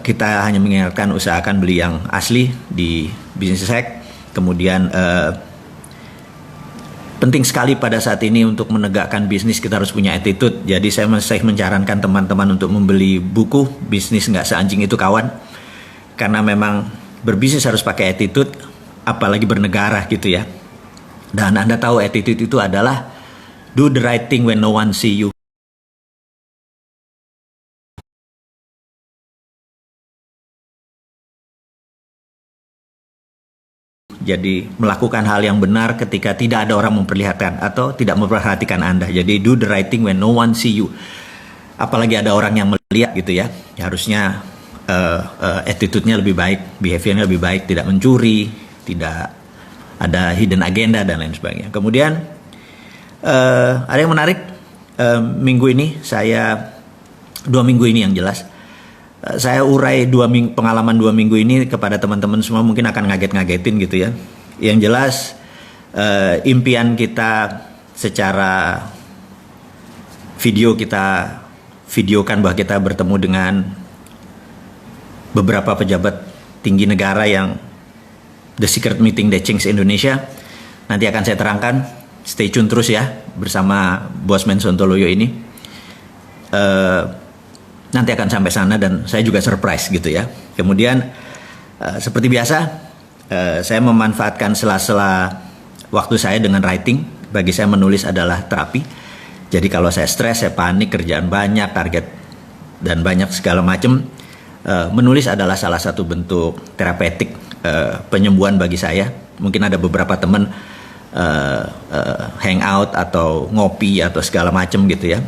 kita hanya mengingatkan usahakan beli yang asli di Business Hack. Kemudian penting sekali pada saat ini untuk menegakkan bisnis kita harus punya attitude. Jadi saya masih menyarankan teman-teman untuk membeli buku Bisnis Nggak Seanjing Itu Kawan, karena memang berbisnis harus pakai attitude, apalagi bernegara gitu ya. Dan Anda tahu attitude itu adalah do the right thing when no one see you. Jadi melakukan hal yang benar ketika tidak ada orang memperlihatkan atau tidak memperhatikan Anda. Jadi do the right thing when no one see you. Apalagi ada orang yang melihat gitu ya. Harusnya attitude-nya lebih baik, behavior-nya lebih baik, tidak mencuri, tidak ada hidden agenda dan lain sebagainya. Kemudian ada yang menarik, minggu ini saya 2 minggu ini yang jelas. Saya urai pengalaman 2 minggu ini kepada teman-teman semua, mungkin akan ngaget-ngagetin gitu ya. Yang jelas impian kita secara video, kita videokan bahwa kita bertemu dengan beberapa pejabat tinggi negara yang The Secret Meeting That Changed Indonesia. Nanti akan saya terangkan, stay tune terus ya bersama Bosman Sontoloyo ini. Nanti akan sampai sana dan saya juga surprise gitu ya. Kemudian seperti biasa saya memanfaatkan sela-sela waktu saya dengan writing. Bagi saya menulis adalah terapi. Jadi kalau saya stres, saya panik, kerjaan banyak, target dan banyak segala macam, menulis adalah salah satu bentuk terapeutik penyembuhan bagi saya. Mungkin ada beberapa teman hangout atau ngopi atau segala macam gitu ya.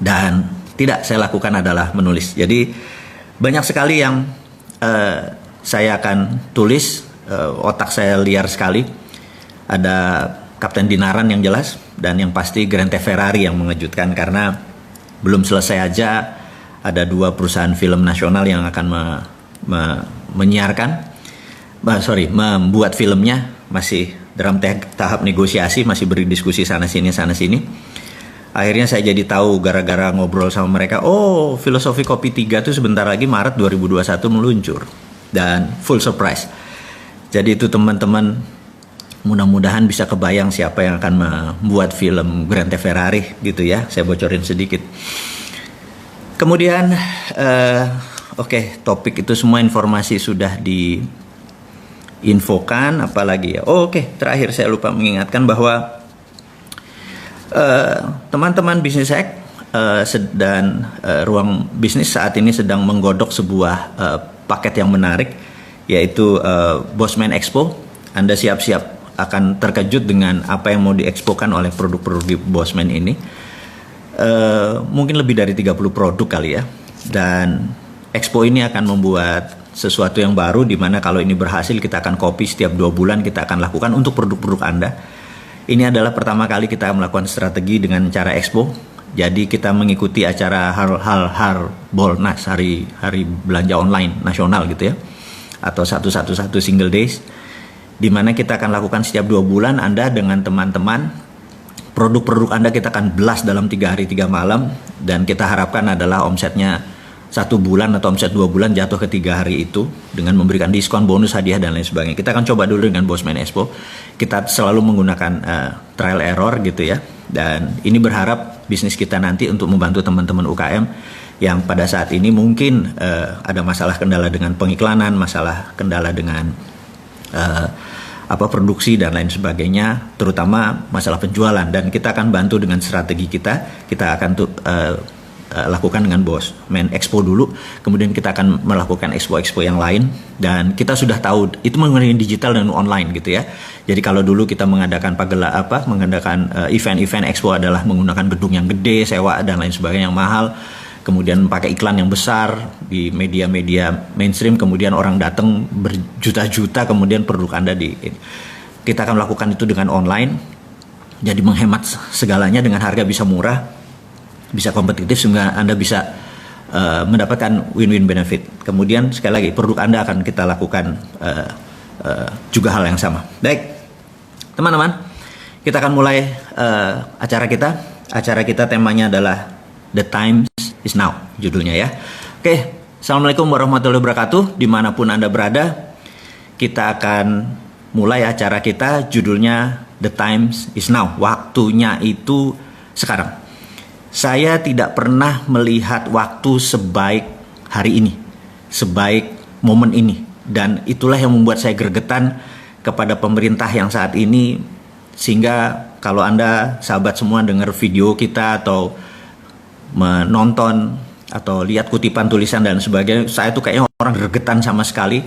Dan tidak saya lakukan adalah menulis. Jadi banyak sekali yang saya akan tulis. Otak saya liar sekali. Ada Kapten Dinaran yang jelas, dan yang pasti Grand Ferrari yang mengejutkan, karena belum selesai aja ada 2 perusahaan film nasional yang akan membuat filmnya, masih dalam tahap negosiasi, masih berdiskusi sana sini. Akhirnya saya jadi tahu gara-gara ngobrol sama mereka, oh Filosofi Kopi 3 itu sebentar lagi Maret 2021 meluncur. Dan full surprise. Jadi itu teman-teman, mudah-mudahan bisa kebayang siapa yang akan membuat film Grand Ferrari gitu ya. Saya bocorin sedikit. Kemudian, topik itu semua informasi sudah diinfokan, apalagi ya. Terakhir saya lupa mengingatkan bahwa teman-teman Business Hack dan ruang bisnis saat ini sedang menggodok sebuah paket yang menarik, yaitu Bosman Expo. Anda siap-siap akan terkejut dengan apa yang mau diekspokan oleh produk-produk di Bosman ini. Mungkin lebih dari 30 produk kali ya. Dan Expo ini akan membuat sesuatu yang baru, di mana kalau ini berhasil kita akan copy setiap 2 bulan, kita akan lakukan untuk produk-produk Anda. Ini adalah pertama kali kita melakukan strategi dengan cara expo. Jadi kita mengikuti acara Harbolnas, hari belanja online nasional gitu ya, atau 111 single days, di mana kita akan lakukan setiap 2 bulan. Anda dengan teman-teman, produk-produk Anda kita akan blast dalam 3 hari 3 malam, dan kita harapkan adalah omsetnya 1 bulan atau omset 2 bulan jatuh ke 3 hari itu, dengan memberikan diskon, bonus, hadiah dan lain sebagainya. Kita akan coba dulu dengan Bosman Expo. Kita selalu menggunakan trial error gitu ya. Dan ini berharap bisnis kita nanti untuk membantu teman-teman UKM yang pada saat ini mungkin ada masalah kendala dengan pengiklanan, masalah kendala dengan produksi dan lain sebagainya, terutama masalah penjualan. Dan kita akan bantu dengan strategi kita. Kita akan lakukan dengan Bosman Expo dulu, kemudian kita akan melakukan expo-expo yang lain, dan kita sudah tahu itu mengenai digital dan online gitu ya. Jadi kalau dulu kita mengadakan event-event expo adalah menggunakan gedung yang gede, sewa dan lain sebagainya yang mahal, kemudian pakai iklan yang besar di media-media mainstream, kemudian orang datang berjuta-juta, kemudian produk Anda kita akan melakukan itu dengan online. Jadi menghemat segalanya, dengan harga bisa murah, bisa kompetitif, sehingga Anda bisa mendapatkan win-win benefit. Kemudian sekali lagi produk Anda akan kita lakukan juga hal yang sama. Baik teman-teman, kita akan mulai acara kita. Acara kita temanya adalah The Time is Now, judulnya ya. Assalamualaikum warahmatullahi wabarakatuh. Dimanapun Anda berada, kita akan mulai acara kita. Judulnya The Times is Now. Waktunya itu sekarang. Saya tidak pernah melihat waktu sebaik hari ini, sebaik momen ini. Dan itulah yang membuat saya gregetan kepada pemerintah yang saat ini. Sehingga kalau Anda, sahabat semua, dengar video kita atau menonton atau lihat kutipan tulisan dan sebagainya, saya tuh kayaknya orang gregetan sama sekali.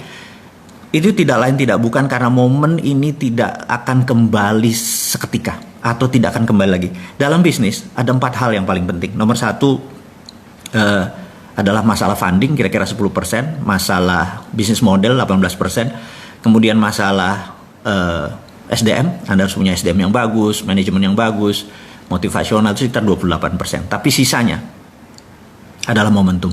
Itu tidak lain tidak bukan karena momen ini tidak akan kembali seketika atau tidak akan kembali lagi. Dalam bisnis ada 4 hal yang paling penting. Nomor 1 adalah masalah funding, kira-kira 10%, masalah bisnis model 18%, kemudian masalah SDM, Anda harus punya SDM yang bagus, manajemen yang bagus, motivasional itu sekitar 28%. Tapi sisanya adalah momentum.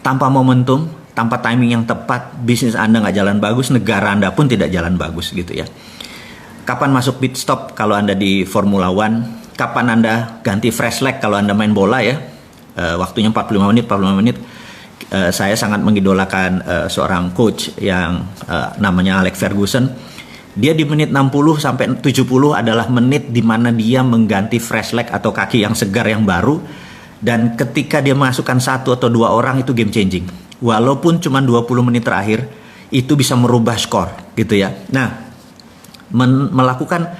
Tanpa momentum, tanpa timing yang tepat, bisnis Anda nggak jalan bagus, negara Anda pun tidak jalan bagus gitu ya. Kapan masuk pit stop kalau Anda di Formula One? Kapan Anda ganti fresh leg kalau Anda main bola ya? Waktunya 45 menit. Saya sangat mengidolakan seorang coach yang namanya Alex Ferguson. Dia di menit 60 sampai 70 adalah menit di mana dia mengganti fresh leg atau kaki yang segar yang baru. Dan ketika dia masukkan 1 atau 2 orang itu game changing. Walaupun cuma 20 menit terakhir itu bisa merubah skor gitu ya. Nah, melakukan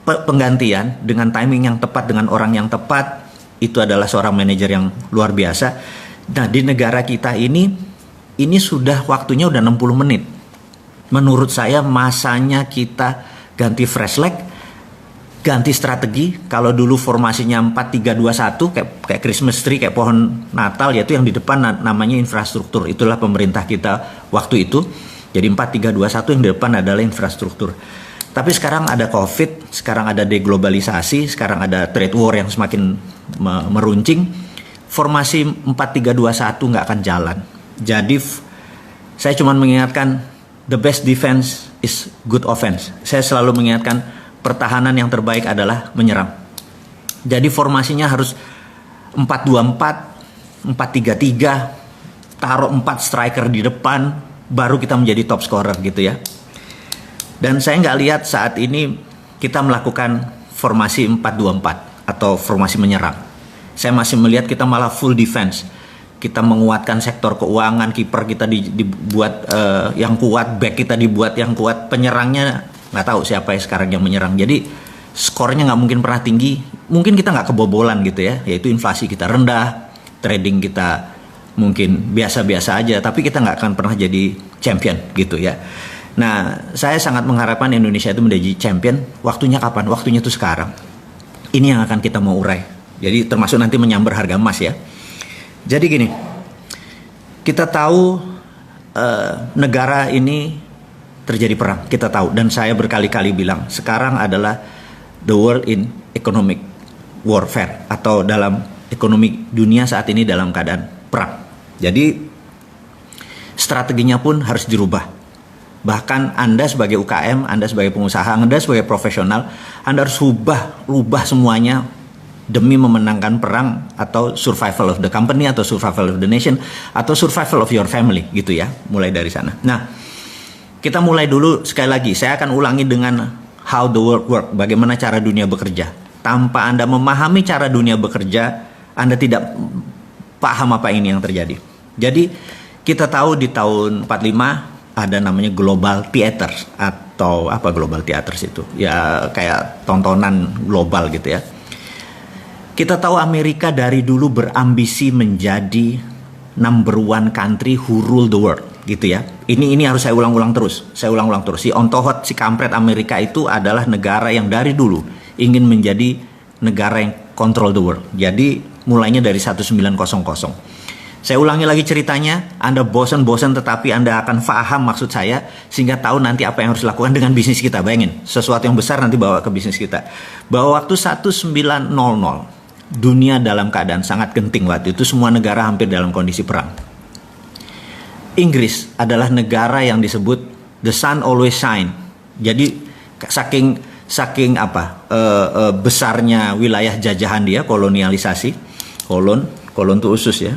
penggantian dengan timing yang tepat dengan orang yang tepat itu adalah seorang manajer yang luar biasa. Nah, di negara kita ini sudah waktunya udah 60 menit. Menurut saya masanya kita ganti fresh leg, ganti strategi. Kalau dulu formasinya 4-3-2-1 kayak Christmas tree, kayak pohon Natal, yaitu yang di depan namanya infrastruktur. Itulah pemerintah kita waktu itu. Jadi 4-3-2-1 yang di depan adalah infrastruktur. Tapi sekarang ada Covid, sekarang ada deglobalisasi, sekarang ada trade war yang semakin meruncing. Formasi 4-3-2-1 nggak akan jalan. Jadi saya cuma mengingatkan the best defense is good offense. Saya selalu mengingatkan pertahanan yang terbaik adalah menyerang. Jadi formasinya harus 4-2-4, 4-3-3, taruh 4 striker di depan, baru kita menjadi top scorer gitu ya. Dan saya nggak lihat saat ini kita melakukan formasi 4-2-4 atau formasi menyerang. Saya masih melihat kita malah full defense. Kita menguatkan sektor keuangan, kiper kita dibuat yang kuat, back kita dibuat yang kuat, penyerangnya nggak tahu siapa sekarang yang menyerang. Jadi skornya nggak mungkin pernah tinggi. Mungkin kita nggak kebobolan gitu ya, yaitu inflasi kita rendah, trading kita mungkin biasa-biasa aja, tapi kita nggak akan pernah jadi champion gitu ya. Nah, saya sangat mengharapkan Indonesia itu menjadi champion. Waktunya kapan? Waktunya itu sekarang. Ini yang akan kita mau urai. Jadi termasuk nanti menyambar harga emas ya. Jadi gini, kita tahu negara ini terjadi perang, kita tahu, dan saya berkali-kali bilang sekarang adalah the world in economic warfare, atau dalam ekonomi dunia saat ini dalam keadaan perang. Jadi strateginya pun harus dirubah. Bahkan Anda sebagai UKM, Anda sebagai pengusaha, Anda sebagai profesional, Anda harus rubah semuanya demi memenangkan perang, atau survival of the company, atau survival of the nation, atau survival of your family gitu ya. Mulai dari sana. Nah, kita mulai dulu sekali lagi. Saya akan ulangi dengan how the world work, bagaimana cara dunia bekerja. Tanpa Anda memahami cara dunia bekerja, Anda tidak paham apa ini yang terjadi. Jadi kita tahu di tahun 45 ada namanya global theaters, atau apa global theaters itu? Ya kayak tontonan global gitu ya. Kita tahu Amerika dari dulu berambisi menjadi number 1 country who rule the world gitu ya. Ini harus saya ulang-ulang terus. Si ontohot, si kampret Amerika itu adalah negara yang dari dulu ingin menjadi negara yang control the world. Jadi mulainya dari 1900. Saya ulangi lagi ceritanya. Anda bosan-bosan tetapi Anda akan paham maksud saya, sehingga tahu nanti apa yang harus dilakukan dengan bisnis kita. Bayangin, sesuatu yang besar nanti bawa ke bisnis kita. Bahwa waktu 1900 dunia dalam keadaan sangat genting waktu itu, semua negara hampir dalam kondisi perang. Inggris adalah negara yang disebut the sun always shine. Jadi saking besarnya wilayah jajahan dia, kolonialisasi, kolon itu usus ya,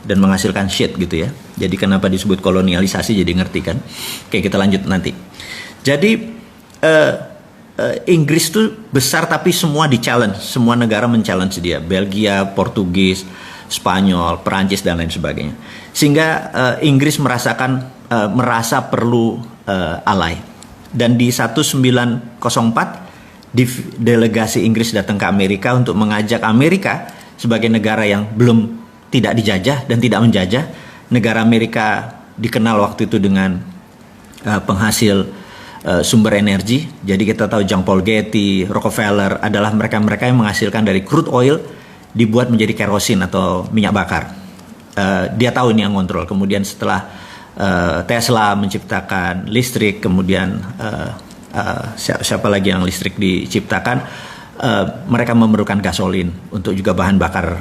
dan menghasilkan shit gitu ya. Jadi kenapa disebut kolonialisasi jadi ngerti kan? Oke, kita lanjut nanti. Jadi Inggris tuh besar tapi semua di-challenge, semua negara men-challenge dia. Belgia, Portugis, Spanyol, Perancis dan lain sebagainya. Sehingga Inggris merasa perlu ally. Dan di 1904 delegasi Inggris datang ke Amerika untuk mengajak Amerika sebagai negara yang belum tidak dijajah dan tidak menjajah. Negara Amerika dikenal waktu itu dengan penghasil sumber energi. Jadi kita tahu Jean Paul Getty, Rockefeller adalah mereka-mereka yang menghasilkan dari crude oil dibuat menjadi kerosin atau minyak bakar. Dia tahu ini yang kontrol. Kemudian setelah Tesla menciptakan listrik, kemudian siapa lagi yang listrik diciptakan, mereka memerlukan gasolin untuk juga bahan bakar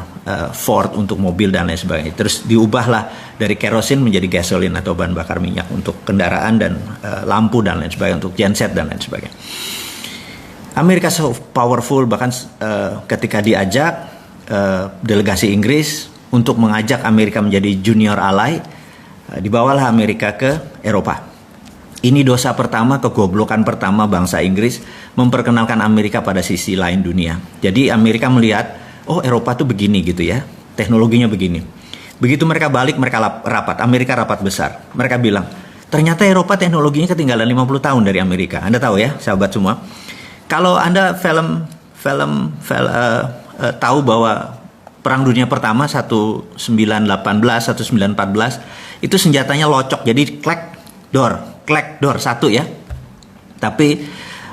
Ford untuk mobil dan lain sebagainya. Terus diubahlah dari kerosin menjadi gasolin atau bahan bakar minyak untuk kendaraan dan lampu dan lain sebagainya, untuk genset dan lain sebagainya. Amerika so powerful, bahkan ketika diajak delegasi Inggris untuk mengajak Amerika menjadi junior ally, dibawalah Amerika ke Eropa. Ini dosa pertama, kegoblokan pertama bangsa Inggris memperkenalkan Amerika pada sisi lain dunia. Jadi Amerika melihat, oh Eropa tuh begini gitu ya, teknologinya begini. Begitu mereka balik, mereka rapat, Amerika rapat besar. Mereka bilang, ternyata Eropa teknologinya ketinggalan 50 tahun dari Amerika. Anda tahu ya, sahabat semua. Kalau Anda tahu bahwa Perang Dunia Pertama 1918, 1914, itu senjatanya locok, jadi klek door satu ya. Tapi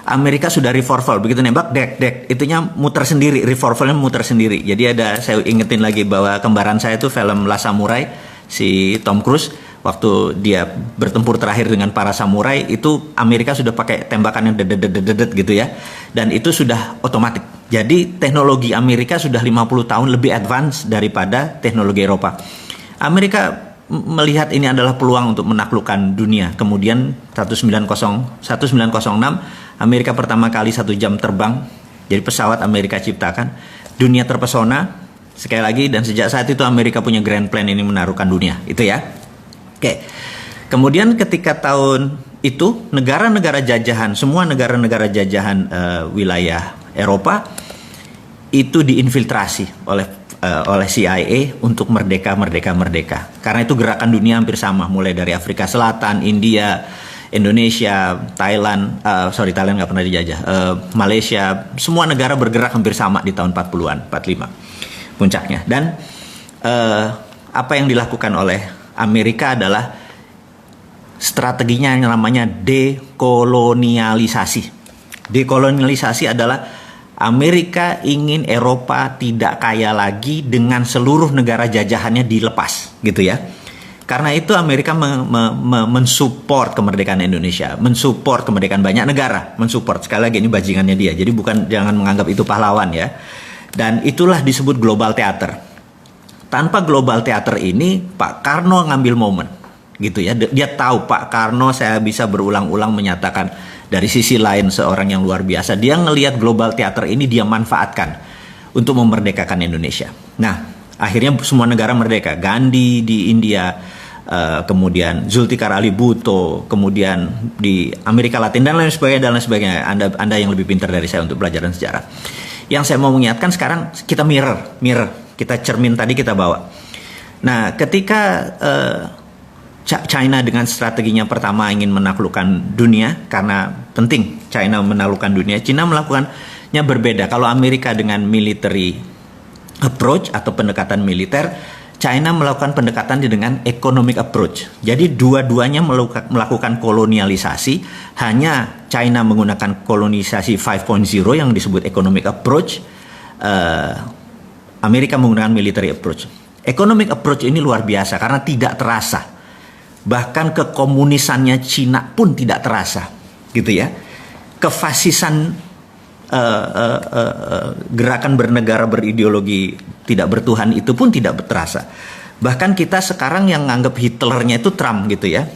Amerika sudah revolver, begitu nembak dek itunya muter sendiri, revolvernya muter sendiri. Jadi saya ingetin lagi bahwa kembaran saya itu film Last Samurai, si Tom Cruise waktu dia bertempur terakhir dengan para samurai, itu Amerika sudah pakai tembakan yang dedet gitu ya. Dan itu sudah otomatis. Jadi teknologi Amerika sudah 50 tahun lebih advance daripada teknologi Eropa. Amerika melihat ini adalah peluang untuk menaklukkan dunia. Kemudian 1906 Amerika pertama kali 1 jam terbang. Jadi pesawat Amerika ciptakan. Dunia terpesona sekali lagi, dan sejak saat itu Amerika punya grand plan ini menaklukkan dunia. Itu ya. Oke. Kemudian ketika tahun itu negara-negara jajahan, semua negara-negara jajahan wilayah Eropa itu diinfiltrasi oleh CIA untuk merdeka. Karena itu gerakan dunia hampir sama, mulai dari Afrika Selatan, India, Indonesia, Thailand nggak pernah dijajah, Malaysia, semua negara bergerak hampir sama di tahun 40-an, 45 puncaknya. Dan apa yang dilakukan oleh Amerika adalah strateginya yang namanya dekolonialisasi. Dekolonialisasi adalah Amerika ingin Eropa tidak kaya lagi dengan seluruh negara jajahannya dilepas, gitu ya. Karena itu Amerika mensupport kemerdekaan Indonesia, mensupport kemerdekaan banyak negara, mensupport. Sekali lagi ini bajingannya dia. Jadi jangan menganggap itu pahlawan ya. Dan itulah disebut global theater. Tanpa global theater ini Pak Karno ngambil momen, gitu ya. Dia tahu Pak Karno, saya bisa berulang-ulang menyatakan dari sisi lain seorang yang luar biasa. Dia ngelihat global theater ini, dia manfaatkan untuk memerdekakan Indonesia. Nah, akhirnya semua negara merdeka. Gandhi di India, kemudian Zulfikar Ali Bhutto, kemudian di Amerika Latin dan lain sebagainya. Anda yang lebih pintar dari saya untuk pelajaran sejarah. Yang saya mau mengingatkan sekarang, kita mirror, kita cermin tadi kita bawa. Nah, ketika China dengan strateginya pertama ingin menaklukkan dunia, karena penting China menaklukkan dunia, China melakukannya berbeda. Kalau Amerika dengan military approach atau pendekatan militer, China melakukan pendekatan dengan economic approach. Jadi dua-duanya melakukan kolonialisasi, hanya China menggunakan kolonisasi 5.0 yang disebut economic approach, Amerika menggunakan military approach. Economic approach ini luar biasa karena tidak terasa. Bahkan kekomunisannya Cina pun tidak terasa, gitu ya. Kefasisan gerakan bernegara berideologi tidak bertuhan itu pun tidak terasa. Bahkan kita sekarang yang nganggap Hitlernya itu Trump, gitu ya.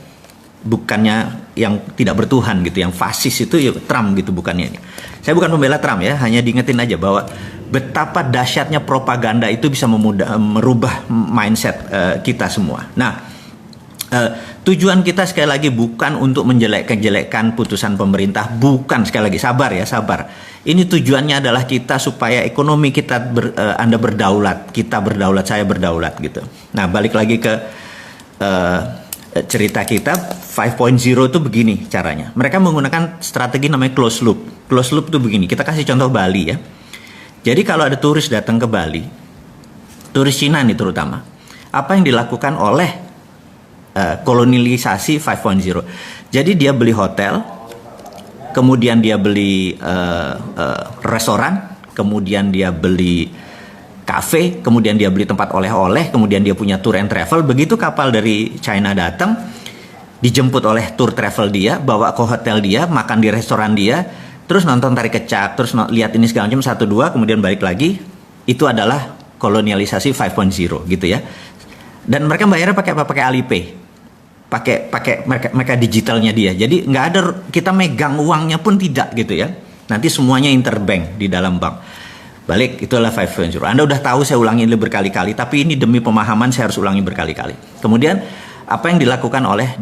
Bukannya yang tidak bertuhan gitu, yang fasis itu ya Trump gitu, bukannya ini. Saya bukan pembela Trump ya, hanya diingetin aja bahwa betapa dahsyatnya propaganda itu bisa merubah mindset kita semua. Nah, Tujuan kita sekali lagi bukan untuk menjelek-jelekan putusan pemerintah, bukan, sekali lagi sabar ya, sabar. Ini tujuannya adalah kita supaya ekonomi kita Anda berdaulat, kita berdaulat, saya berdaulat gitu. Nah, balik lagi ke cerita kita 5.0 itu begini caranya. Mereka menggunakan strategi namanya closed loop. Closed loop itu begini. Kita kasih contoh Bali ya. Jadi kalau ada turis datang ke Bali, turis Cina nih terutama, apa yang dilakukan oleh kolonialisasi 5.0? Jadi dia beli hotel, kemudian dia beli restoran, kemudian dia beli kafe, kemudian dia beli tempat oleh-oleh, kemudian dia punya tour and travel. Begitu kapal dari China datang, dijemput oleh tour travel dia, bawa ke hotel dia, makan di restoran dia, terus nonton tari kecak, terus lihat ini segala macam 1-2, kemudian balik lagi. Itu adalah kolonialisasi 5.0 gitu ya. Dan mereka bayarnya pakai apa? Pakai Alipay. Pakai mereka digitalnya dia. Jadi nggak ada kita megang uangnya pun tidak gitu ya. Nanti semuanya interbank di dalam bank. Balik, itulah 5.0. Anda udah tahu, saya ulangi ini berkali-kali, tapi ini demi pemahaman saya harus ulangi berkali-kali. Kemudian apa yang dilakukan oleh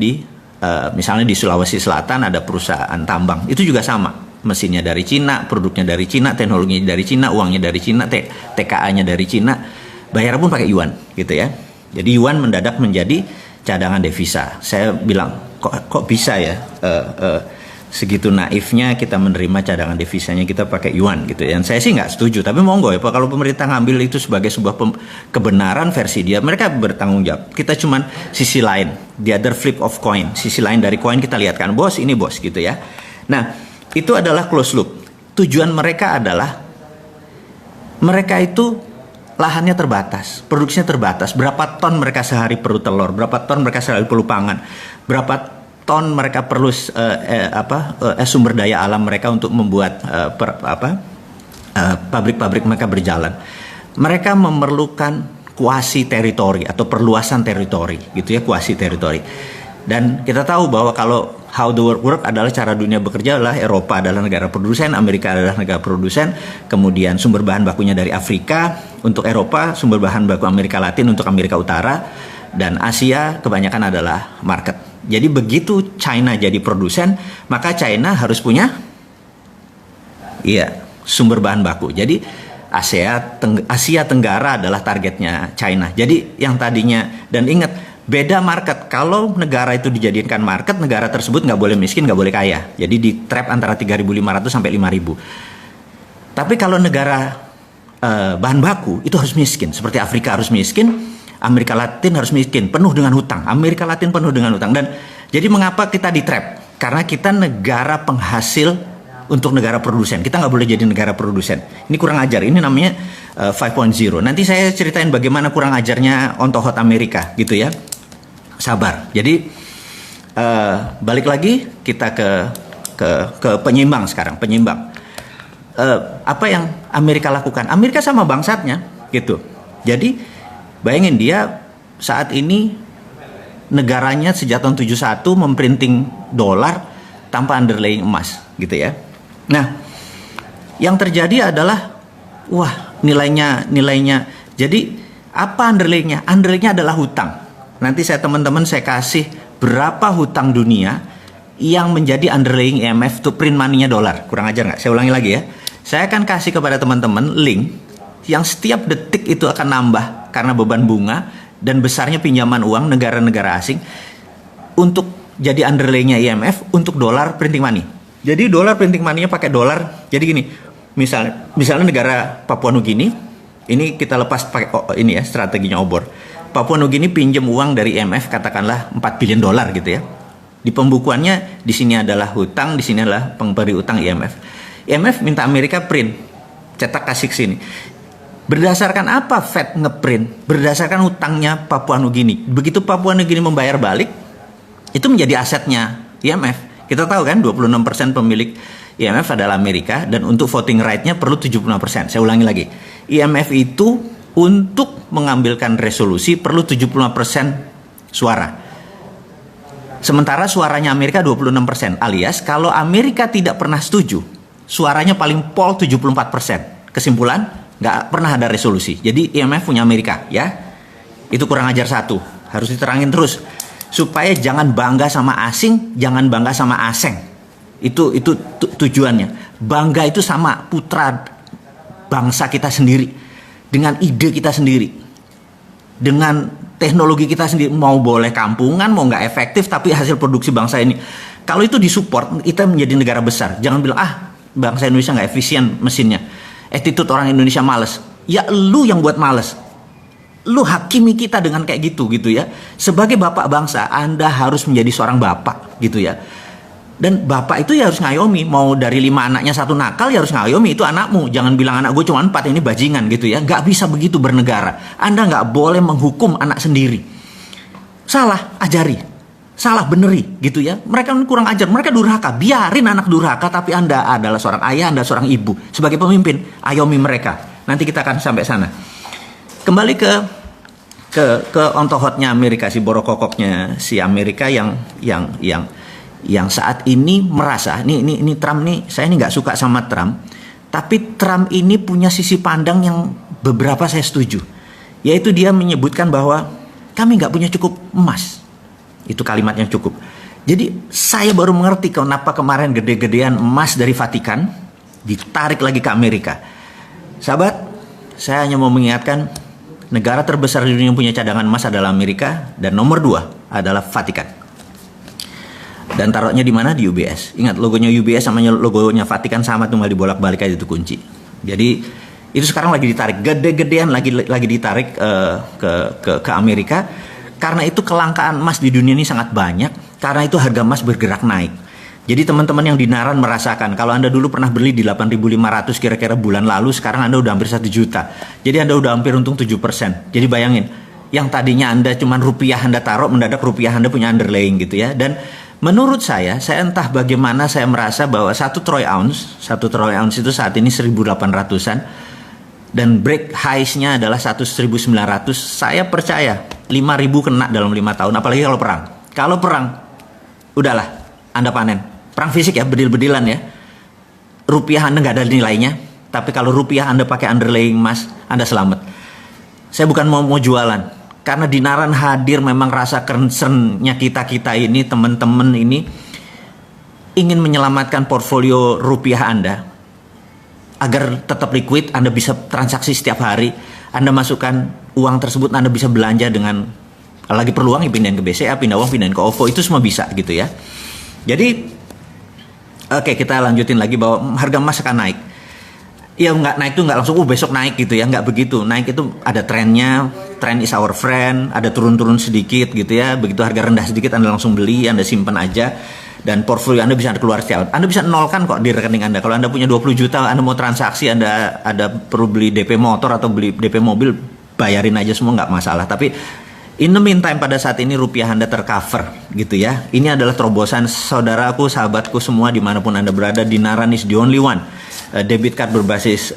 misalnya di Sulawesi Selatan ada perusahaan tambang, itu juga sama, mesinnya dari Cina, produknya dari Cina, teknologinya dari Cina, uangnya dari Cina, TKA-nya dari Cina, bayar pun pakai yuan gitu ya. Jadi yuan mendadak menjadi cadangan devisa. Saya bilang kok bisa ya segitu naifnya kita menerima cadangan devisanya kita pakai yuan gitu ya. Dan saya sih nggak setuju, tapi monggo ya Pak, kalau pemerintah ngambil itu sebagai sebuah kebenaran versi dia, mereka bertanggung jawab. Kita cuman sisi lain, the other flip of coin, sisi lain dari koin kita lihat kan, bos ini bos gitu ya. Nah, itu adalah close loop. Tujuan mereka adalah mereka itu lahannya terbatas, produksinya terbatas. Berapa ton mereka sehari perlu telur, berapa ton mereka sehari perlu pangan, berapa ton mereka perlu sumber daya alam mereka untuk membuat pabrik-pabrik mereka berjalan. Mereka memerlukan kuasi teritori atau perluasan teritori gitu ya, kuasi teritori. Dan kita tahu bahwa kalau how the world work adalah cara dunia bekerja adalah Eropa adalah negara produsen, Amerika adalah negara produsen, kemudian sumber bahan bakunya dari Afrika untuk Eropa, sumber bahan baku Amerika Latin untuk Amerika Utara, dan Asia kebanyakan adalah market. Jadi begitu China jadi produsen, maka China harus punya sumber bahan baku. Jadi Asia Tenggara adalah targetnya China. Jadi yang tadinya, dan ingat, beda market. Kalau negara itu dijadikan market, negara tersebut nggak boleh miskin, nggak boleh kaya. Jadi di trap antara 3.500 sampai 5.000. Tapi kalau negara bahan baku itu harus miskin. Seperti Afrika harus miskin, Amerika Latin harus miskin, penuh dengan hutang. Amerika Latin penuh dengan hutang. Dan jadi mengapa kita di trap? Karena kita negara penghasil untuk negara produsen. Kita nggak boleh jadi negara produsen. Ini kurang ajar. Ini namanya 5.0. Nanti saya ceritain bagaimana kurang ajarnya on hot Amerika gitu ya. Sabar. Jadi balik lagi kita ke penyeimbang sekarang. Penyeimbang. Apa yang Amerika lakukan? Amerika sama bangsatnya gitu. Jadi bayangin dia saat ini negaranya sejak tahun 71 memprinting dolar tanpa underlying emas gitu ya. Nah, yang terjadi adalah nilainya. Jadi apa underlyingnya? Underlyingnya adalah hutang. Nanti saya kasih berapa hutang dunia yang menjadi underlying IMF to print money-nya dolar. Kurang ajar nggak? Saya ulangi lagi ya. Saya akan kasih kepada teman-teman link yang setiap detik itu akan nambah karena beban bunga dan besarnya pinjaman uang negara-negara asing untuk jadi underlay-nya IMF untuk dolar printing money. Jadi dolar printing money-nya pakai dolar. Jadi gini, misalnya negara Papua Nugini, ini kita lepas pakai ini ya strateginya obor. Papua Nugini pinjam uang dari IMF katakanlah 4 billion dolar gitu ya. Di pembukuannya di sini adalah hutang, di sini adalah pemberi utang IMF. IMF minta Amerika print, cetak kasih ke sini. Berdasarkan apa Fed ngeprint? Berdasarkan hutangnya Papua Nugini. Begitu Papua Nugini membayar balik, itu menjadi asetnya IMF. Kita tahu kan 26% pemilik IMF adalah Amerika, dan untuk voting right-nya perlu 75%. Saya ulangi lagi. IMF itu untuk mengambilkan resolusi perlu 75% suara. Sementara suaranya Amerika 26%, alias kalau Amerika tidak pernah setuju, suaranya paling pol 74%. Kesimpulan, nggak pernah ada resolusi. Jadi IMF punya Amerika ya. Itu kurang ajar satu. Harus diterangin terus supaya jangan bangga sama asing, jangan bangga sama aseng. Itu tujuannya. Bangga itu sama putra bangsa kita sendiri, dengan ide kita sendiri, dengan teknologi kita sendiri. Mau boleh kampungan, mau nggak efektif, tapi hasil produksi bangsa ini. Kalau itu disupport, kita menjadi negara besar. Jangan bilang, bangsa Indonesia nggak efisien mesinnya. Attitude orang Indonesia males. Ya lu yang buat males. Lu hakimi kita dengan kayak gitu ya. Sebagai bapak bangsa, Anda harus menjadi seorang bapak gitu ya. Dan bapak itu ya harus ngayomi. Mau dari 5 anaknya 1 nakal, ya harus ngayomi. Itu anakmu. Jangan bilang anak gue cuma 4, ini bajingan gitu ya. Nggak bisa begitu bernegara. Anda nggak boleh menghukum anak sendiri. Salah, ajari. Salah, beneri gitu ya. Mereka kurang ajar, mereka durhaka. Biarin anak durhaka, tapi Anda adalah seorang ayah, Anda seorang ibu. Sebagai pemimpin, ayomi mereka. Nanti kita akan sampai sana. Kembali ke ontohotnya Amerika, si borokokoknya si Amerika yang saat ini merasa ini Trump nih, saya ini nggak suka sama Trump, tapi Trump ini punya sisi pandang yang beberapa saya setuju, yaitu dia menyebutkan bahwa kami nggak punya cukup emas. Itu kalimatnya cukup. Jadi saya baru mengerti kenapa kemarin gede-gedean emas dari Vatikan ditarik lagi ke Amerika. Sahabat, saya hanya mau mengingatkan, negara terbesar di dunia yang punya cadangan emas adalah Amerika, dan nomor 2 adalah Vatikan. Dan taruhnya di mana? Di UBS. Ingat, logonya UBS sama logonya Vatikan sama, tinggal dibolak-balik aja, itu kunci. Jadi itu sekarang lagi ditarik, gede-gedean lagi ditarik ke Amerika. Karena itu kelangkaan emas di dunia ini sangat banyak. Karena itu harga emas bergerak naik. Jadi teman-teman yang di Naran merasakan, kalau Anda dulu pernah beli di 8.500 kira-kira bulan lalu, sekarang Anda udah hampir 1 juta. Jadi Anda udah hampir untung 7%. Jadi bayangin, yang tadinya Anda cuman rupiah Anda taruh, mendadak rupiah Anda punya underlying gitu ya. Dan menurut saya entah bagaimana saya merasa bahwa 1 troy ounce itu saat ini 1.800-an. Dan break highs-nya adalah 1.900. Saya percaya 5.000 kena dalam 5 tahun. Apalagi kalau perang. Kalau perang, udahlah, Anda panen. Perang fisik ya, bedil-bedilan ya. Rupiah Anda nggak ada nilainya. Tapi kalau rupiah Anda pakai underlying emas, Anda selamat. Saya bukan mau jualan. Karena di Naran hadir memang rasa concern-nya kita ini, teman-teman ini, ingin menyelamatkan portfolio rupiah Anda. Agar tetap liquid, Anda bisa transaksi setiap hari. Anda masukkan uang tersebut, Anda bisa belanja dengan, lagi perlu uang, ya pindahin ke BCA, pindah uang, pindahin ke OVO, itu semua bisa gitu ya. Jadi, oke, kita lanjutin lagi bahwa harga emas akan naik. Ya nggak naik tuh nggak langsung, besok naik gitu ya, nggak begitu. Naik itu ada trennya, trend is our friend, ada turun-turun sedikit gitu ya. Begitu harga rendah sedikit, Anda langsung beli, Anda simpan aja. Dan portfolio Anda bisa keluar setiap, Anda bisa nolkan kok di rekening Anda. Kalau Anda punya 20 juta, Anda mau transaksi, Anda ada perlu beli DP motor atau beli DP mobil, bayarin aja semua, nggak masalah. Tapi in the meantime, pada saat ini rupiah Anda tercover gitu ya. Ini adalah terobosan saudaraku, sahabatku semua dimanapun Anda berada. Di Naran is the only one debit card berbasis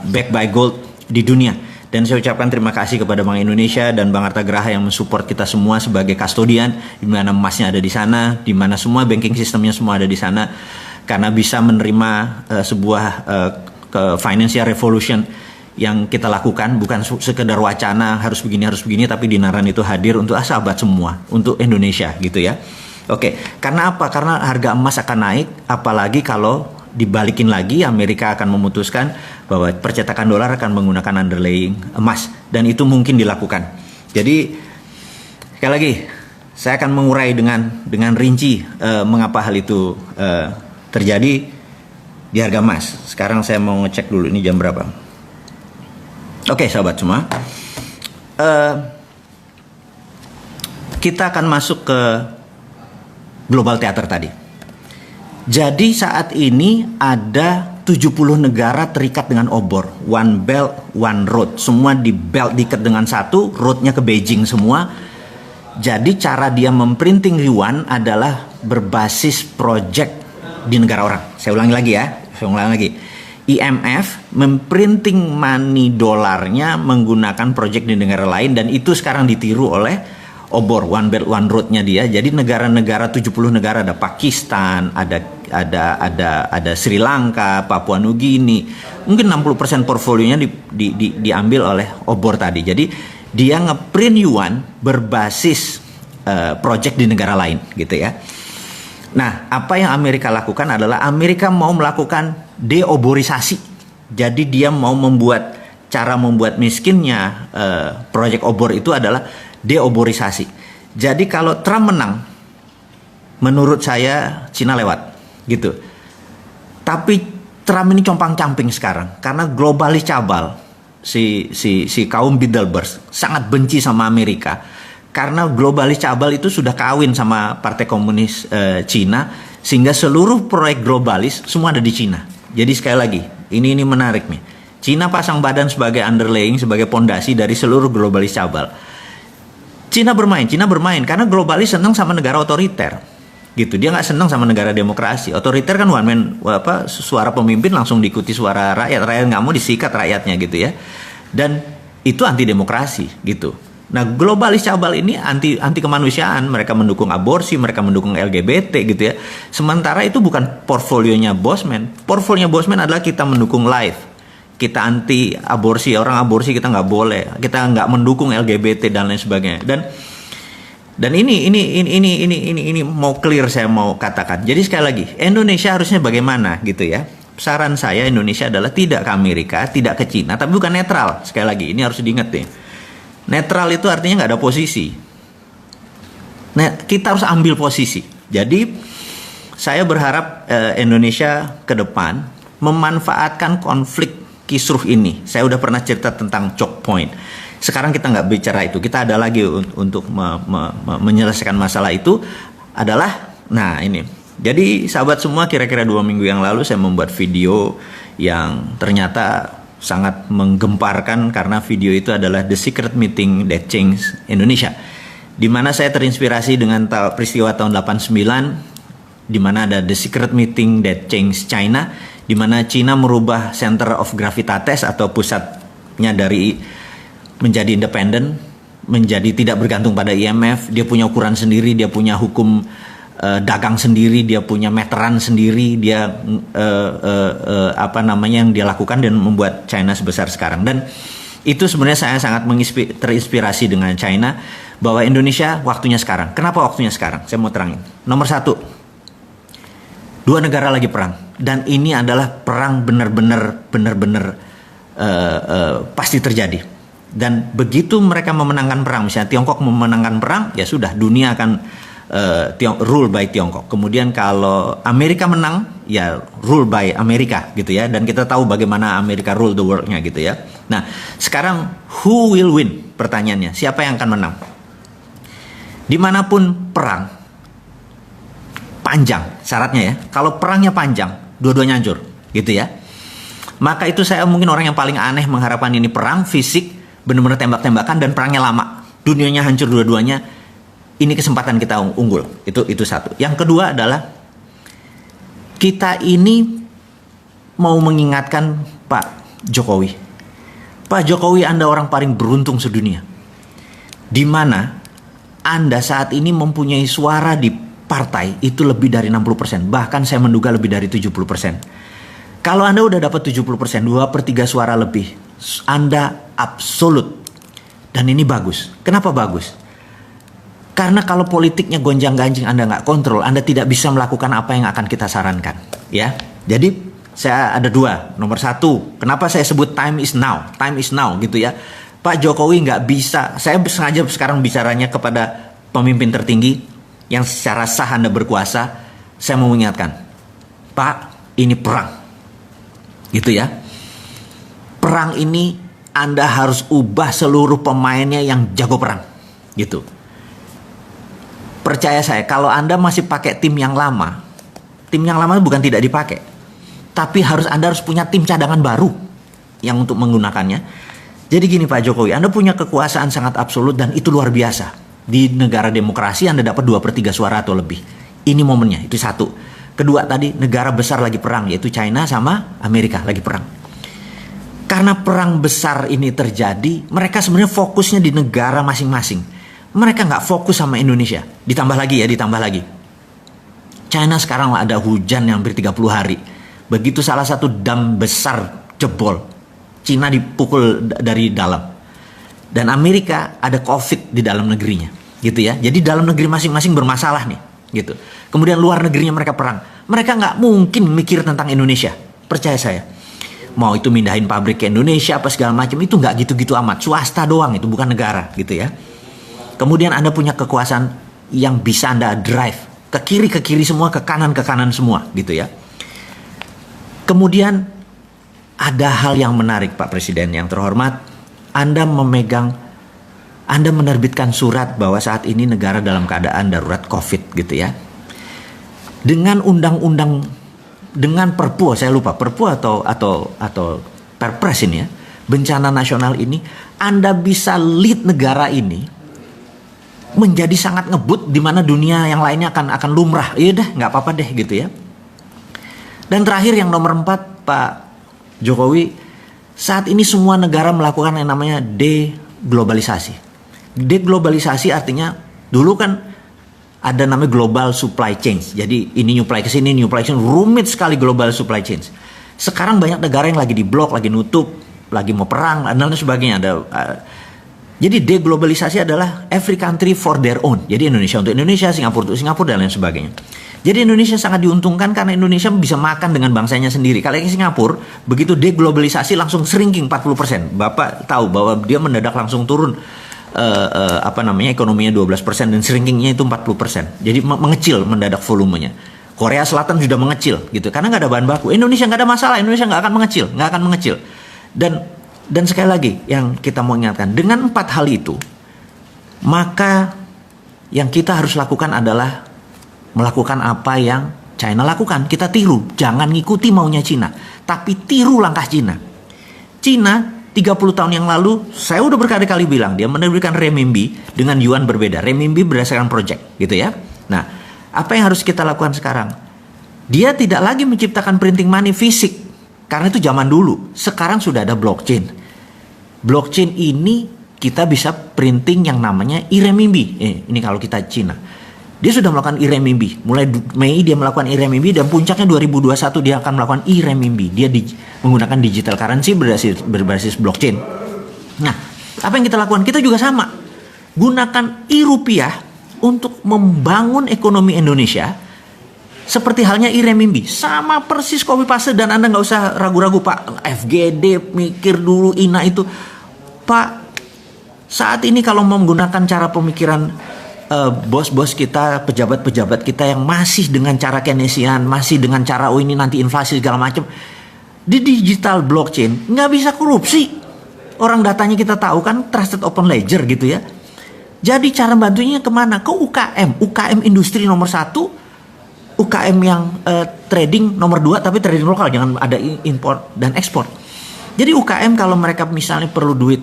backed by gold di dunia. Dan saya ucapkan terima kasih kepada Bank Indonesia dan Bang Arta Graha yang mensupport kita semua sebagai kustodian, di mana emasnya ada di sana, di mana semua banking sistemnya semua ada di sana, karena bisa menerima sebuah financial revolution yang kita lakukan, bukan sekedar wacana harus begini, tapi di Naran itu hadir untuk sahabat semua, untuk Indonesia gitu ya. Oke, karena apa? Karena harga emas akan naik, apalagi kalau dibalikin lagi, Amerika akan memutuskan bahwa percetakan dolar akan menggunakan underlying emas, dan itu mungkin dilakukan. Jadi sekali lagi saya akan mengurai dengan rinci mengapa hal itu terjadi di harga emas. Sekarang saya mau ngecek dulu ini jam berapa. Oke sahabat semua, kita akan masuk ke global theater tadi. Jadi saat ini ada 70 negara terikat dengan obor. One belt, one road. Semua di belt diikat dengan satu, roadnya ke Beijing semua. Jadi cara dia memprinting yuan adalah berbasis project di negara orang. Saya ulangi lagi ya. IMF memprinting money dolarnya menggunakan project di negara lain, dan itu sekarang ditiru oleh obor One Belt One Road-nya dia. Jadi negara-negara 70 negara, ada Pakistan, ada Sri Lanka, Papua Nugini. Mungkin 60% portfolionya diambil oleh obor tadi. Jadi dia ngeprint yuan berbasis project di negara lain gitu ya. Nah, apa yang Amerika lakukan adalah Amerika mau melakukan deoborisasi. Jadi dia mau cara membuat miskinnya proyek obor itu adalah deoborisasi. Jadi kalau Trump menang, menurut saya Cina lewat gitu. Tapi Trump ini compang-camping sekarang karena globalis cabal si kaum Bilderberg sangat benci sama Amerika. Karena globalis cabal itu sudah kawin sama Partai Komunis Cina, sehingga seluruh proyek globalis semua ada di Cina. Jadi sekali lagi, ini menarik nih. Cina pasang badan sebagai underlying, sebagai pondasi dari seluruh globalis cabal. Cina bermain karena globalis senang sama negara otoriter. Gitu, dia nggak senang sama negara demokrasi. Otoriter kan suara pemimpin langsung diikuti suara rakyat nggak mau disikat rakyatnya gitu ya. Dan itu anti demokrasi gitu. Nah, globalis cabal ini anti kemanusiaan, mereka mendukung aborsi, mereka mendukung LGBT gitu ya. Sementara itu bukan portfolionya Bosman. Portfolionya Bosman adalah kita mendukung life. Kita anti aborsi, orang aborsi kita nggak boleh. Kita nggak mendukung LGBT dan lain sebagainya. Dan ini mau clear saya mau katakan. Jadi sekali lagi, Indonesia harusnya bagaimana gitu ya. Saran saya Indonesia adalah tidak ke Amerika, tidak ke Cina, tapi bukan netral. Sekali lagi, ini harus diingat deh. Netral itu artinya nggak ada posisi. Nah, kita harus ambil posisi. Jadi saya berharap Indonesia ke depan memanfaatkan konflik kisruh ini. Saya udah pernah cerita tentang choke point. Sekarang kita nggak bicara itu. Kita ada lagi untuk menyelesaikan masalah itu adalah, nah ini. Jadi sahabat semua, kira-kira 2 minggu yang lalu saya membuat video yang ternyata sangat menggemparkan karena video itu adalah The Secret Meeting That Changed Indonesia, di mana saya terinspirasi dengan peristiwa tahun 89, di mana ada The Secret Meeting That Changed China, di mana China merubah center of gravitatis atau pusatnya dari menjadi independen, menjadi tidak bergantung pada IMF. Dia punya ukuran sendiri, dia punya hukum dagang sendiri, dia punya meteran sendiri, dia yang dia lakukan dan membuat China sebesar sekarang. Dan itu sebenarnya saya sangat terinspirasi dengan China, bahwa Indonesia waktunya sekarang. Kenapa waktunya sekarang? Saya mau terangin. Nomor 1, 2 negara lagi perang, dan ini adalah perang benar-benar pasti terjadi. Dan begitu mereka memenangkan perang, misalnya Tiongkok memenangkan perang, ya sudah, dunia akan rule by Tiongkok. Kemudian kalau Amerika menang, ya rule by Amerika gitu ya. Dan kita tahu bagaimana Amerika rule the world-nya gitu ya. Nah, sekarang who will win? Pertanyaannya, siapa yang akan menang? Dimanapun perang, panjang syaratnya ya. Kalau perangnya panjang, dua-duanya hancur gitu ya. Maka itu saya mungkin orang yang paling aneh mengharapkan ini perang fisik, benar-benar tembak-tembakan, dan perangnya lama. Dunianya hancur dua-duanya. Ini kesempatan kita unggul. Itu satu. Yang kedua adalah kita ini mau mengingatkan Pak Jokowi. Pak Jokowi, Anda orang paling beruntung sedunia. Di mana Anda saat ini mempunyai suara di partai itu lebih dari 60%. Bahkan saya menduga lebih dari 70%. Kalau Anda udah dapat 70%, 2/3 suara lebih, Anda absolut. Dan ini bagus. Kenapa bagus? Karena kalau politiknya gonjang-ganjing Anda nggak kontrol, Anda tidak bisa melakukan apa yang akan kita sarankan. Ya, jadi saya ada 2. Nomor 1, kenapa saya sebut time is now gitu ya. Pak Jokowi nggak bisa. Saya sengaja sekarang bicaranya kepada pemimpin tertinggi yang secara sah Anda berkuasa. Saya mau mengingatkan, Pak, ini perang, gitu ya. Perang ini Anda harus ubah seluruh pemainnya yang jago perang, gitu. Percaya saya, kalau Anda masih pakai tim yang lama bukan tidak dipakai, tapi Anda harus punya tim cadangan baru yang untuk menggunakannya. Jadi gini Pak Jokowi, Anda punya kekuasaan sangat absolut dan itu luar biasa. Di negara demokrasi Anda dapat 2/3 suara atau lebih. Ini momennya, itu 1. Kedua tadi, negara besar lagi perang, yaitu China sama Amerika lagi perang. Karena perang besar ini terjadi, mereka sebenarnya fokusnya di negara masing-masing. Mereka nggak fokus sama Indonesia. Ditambah lagi. China sekarang ada hujan yang hampir 30 hari. Begitu salah satu dam besar jebol, China dipukul dari dalam. Dan Amerika ada COVID di dalam negerinya. gitu ya. Jadi dalam negeri masing-masing bermasalah nih, gitu. Kemudian luar negerinya mereka perang. Mereka nggak mungkin mikir tentang Indonesia, percaya saya. Mau itu mindahin pabrik ke Indonesia apa segala macam, itu nggak gitu-gitu amat. Swasta doang itu, bukan negara, gitu ya. Kemudian Anda punya kekuasaan yang bisa Anda drive ke kiri semua, ke kanan semua, gitu ya. Kemudian ada hal yang menarik, Pak Presiden yang terhormat. Anda menerbitkan surat bahwa saat ini negara dalam keadaan darurat COVID, gitu ya. Dengan undang-undang, dengan perpu, saya lupa perpu atau perpres ini ya, bencana nasional ini, Anda bisa lead negara ini menjadi sangat ngebut, di mana dunia yang lainnya akan lumrah. Iya dah, nggak apa-apa deh, gitu ya. Dan terakhir yang nomor 4, Pak Jokowi, saat ini semua negara melakukan yang namanya deglobalisasi. Deglobalisasi artinya dulu kan ada namanya global supply chain. Jadi ini nyuplai ke sini, nyuplai ke sini, rumit sekali global supply chain. Sekarang banyak negara yang lagi diblok, lagi nutup, lagi mau perang dan lain sebagainya. Jadi deglobalisasi adalah every country for their own. Jadi Indonesia untuk Indonesia, Singapura untuk Singapura dan lain sebagainya. Jadi Indonesia sangat diuntungkan karena Indonesia bisa makan dengan bangsanya sendiri. Kalau ke Singapura, begitu deglobalisasi langsung shrinking 40%. Bapak tahu bahwa dia mendadak langsung turun ekonominya 12% dan shrinkingnya itu 40%. Jadi mengecil mendadak volumenya. Korea Selatan sudah mengecil gitu karena nggak ada bahan baku. Indonesia nggak ada masalah, Indonesia nggak akan mengecil. Dan sekali lagi yang kita mau ingatkan, dengan 4 hal itu, maka yang kita harus lakukan adalah melakukan apa yang China lakukan. Kita tiru, jangan ngikuti maunya Cina, tapi tiru langkah Cina. Cina 30 tahun yang lalu, saya udah berkali-kali bilang, dia menerbitkan renminbi dengan yuan berbeda. Renminbi berdasarkan project, gitu ya. Nah, apa yang harus kita lakukan sekarang? Dia tidak lagi menciptakan printing money fisik, karena itu zaman dulu. Sekarang sudah ada blockchain. Blockchain ini kita bisa printing yang namanya e-renminbi. Ini kalau kita Cina. Dia sudah melakukan e-renminbi. Mulai Mei dia melakukan e-renminbi dan puncaknya 2021 dia akan melakukan e-renminbi. Dia menggunakan digital currency berbasis blockchain. Nah, apa yang kita lakukan? Kita juga sama. Gunakan e-rupiah untuk membangun ekonomi Indonesia seperti halnya e-renminbi. Sama persis copy paste dan Anda nggak usah ragu-ragu, Pak. FGD mikir dulu INA itu. Pak, saat ini kalau mau menggunakan cara pemikiran bos-bos kita, pejabat-pejabat kita yang masih dengan cara Keynesian, masih dengan cara ini nanti inflasi segala macam, di digital blockchain nggak bisa korupsi. Orang datanya kita tahu kan, trusted open ledger gitu ya. Jadi cara bantunya kemana? Ke UKM industri nomor 1, UKM yang trading nomor 2, tapi trading lokal, jangan ada import dan ekspor. Jadi UKM kalau mereka misalnya perlu duit